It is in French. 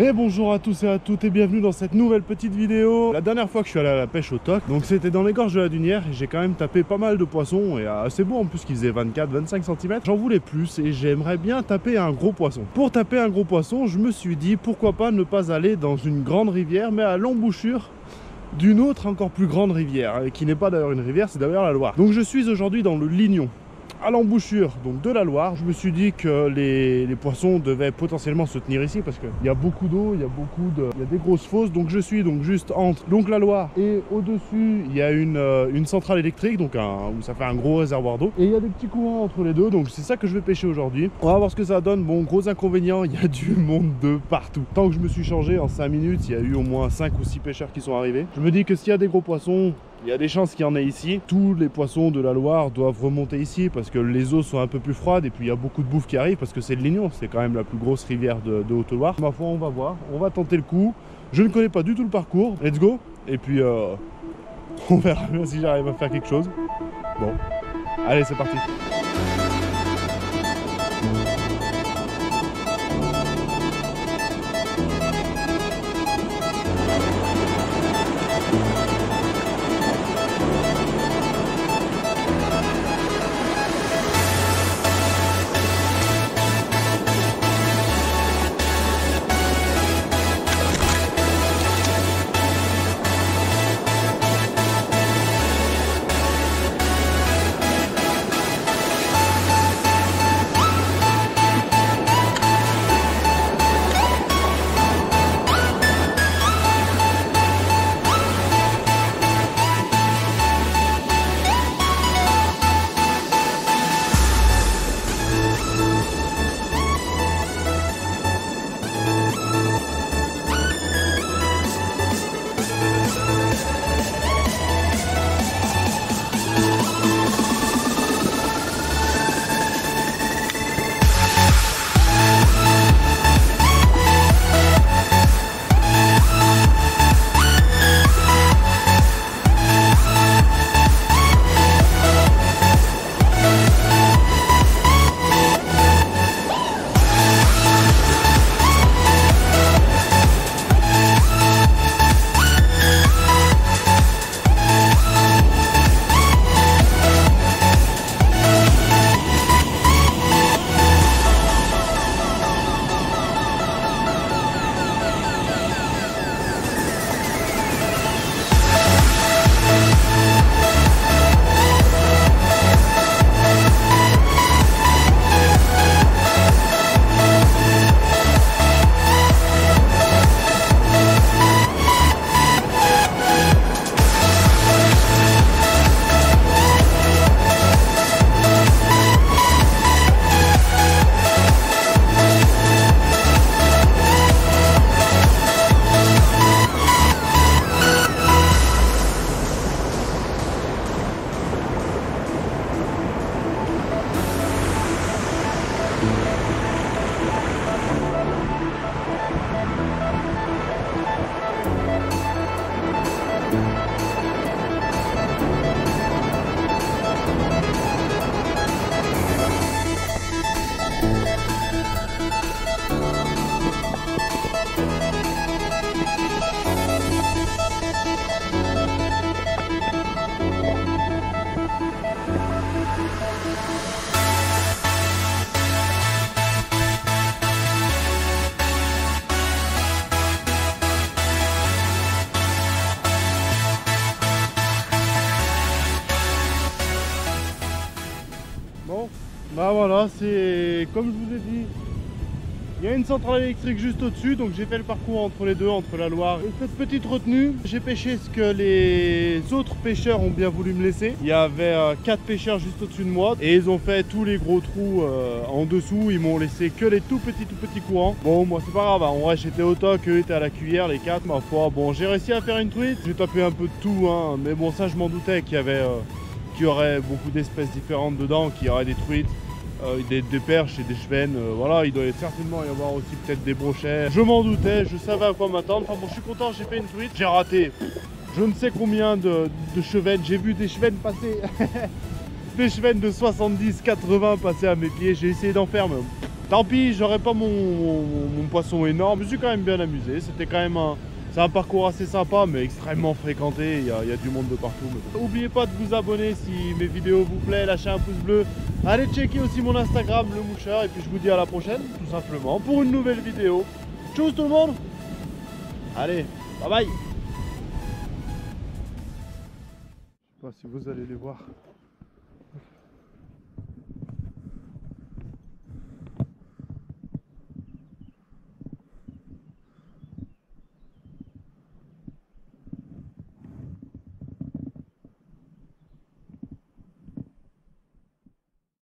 Et bonjour à tous et à toutes et bienvenue dans cette nouvelle petite vidéo. La dernière fois que je suis allé à la pêche au Toc, donc c'était dans les gorges de la Dunière et j'ai quand même tapé pas mal de poissons et assez beau en plus qu'il faisait 24-25 cm. J'en voulais plus et j'aimerais bien taper un gros poisson. Pour taper un gros poisson, je me suis dit pourquoi pas ne pas aller dans une grande rivière mais à l'embouchure d'une autre encore plus grande rivière, qui n'est pas d'ailleurs une rivière, c'est d'ailleurs la Loire. Donc je suis aujourd'hui dans le Lignon, à l'embouchure donc de la Loire. Je me suis dit que les poissons devaient potentiellement se tenir ici parce qu'il y a beaucoup d'eau, il y a des grosses fosses. Donc je suis donc juste entre la Loire et au-dessus il y a une centrale électrique donc où ça fait un gros réservoir d'eau et il y a des petits courants entre les deux. Donc c'est ça que je vais pêcher aujourd'hui. On va voir ce que ça donne. Bon, gros inconvénient, il y a du monde de partout. Tant que je me suis changé en 5 minutes, il y a eu au moins 5 ou 6 pêcheurs qui sont arrivés. Je me dis que s'il y a des gros poissons, il y a des chances qu'il y en ait ici. Tous les poissons de la Loire doivent remonter ici parce que les eaux sont un peu plus froides et puis il y a beaucoup de bouffe qui arrive parce que c'est le Lignon, c'est quand même la plus grosse rivière de Haute-Loire. Ma foi, on va voir, on va tenter le coup. Je ne connais pas du tout le parcours. Let's go. Et puis on verra bien si j'arrive à faire quelque chose. Bon, allez, c'est parti. Bah voilà, c'est comme je vous ai dit, il y a une centrale électrique juste au-dessus, donc j'ai fait le parcours entre les deux, entre la Loire et cette petite retenue. J'ai pêché ce que les autres pêcheurs ont bien voulu me laisser. Il y avait 4 pêcheurs juste au-dessus de moi et ils ont fait tous les gros trous en dessous. Ils m'ont laissé que les tout petits courants. Bon, moi c'est pas grave, hein. Ouais, j'étais au Toc, eux étaient à la cuillère, les 4, ma foi. Bon, j'ai réussi à faire une truite, j'ai tapé un peu de tout, hein. Mais bon, ça je m'en doutais qu'il y aurait beaucoup d'espèces différentes dedans, qu'il y aurait des truites. Des perches et des chevennes, voilà, il doit certainement y avoir aussi peut-être des brochets. Je m'en doutais, je savais à quoi m'attendre. Enfin bon, je suis content, j'ai fait une truite, j'ai raté je ne sais combien de chevennes. J'ai vu des chevennes passer, des chevennes de 70-80 passer à mes pieds. J'ai essayé d'en faire, mais Tant pis, j'aurais pas mon poisson énorme. Je me suis quand même bien amusé. C'était quand même c'est un parcours assez sympa, mais extrêmement fréquenté. Il y a du monde de partout. N'oubliez pas de vous abonner si mes vidéos vous plaisent. Lâchez un pouce bleu. Allez checker aussi mon Instagram, le moucheur. Et puis je vous dis à la prochaine, tout simplement, pour une nouvelle vidéo. Tchuss tout le monde. Allez, bye bye. Je sais pas si vous allez les voir.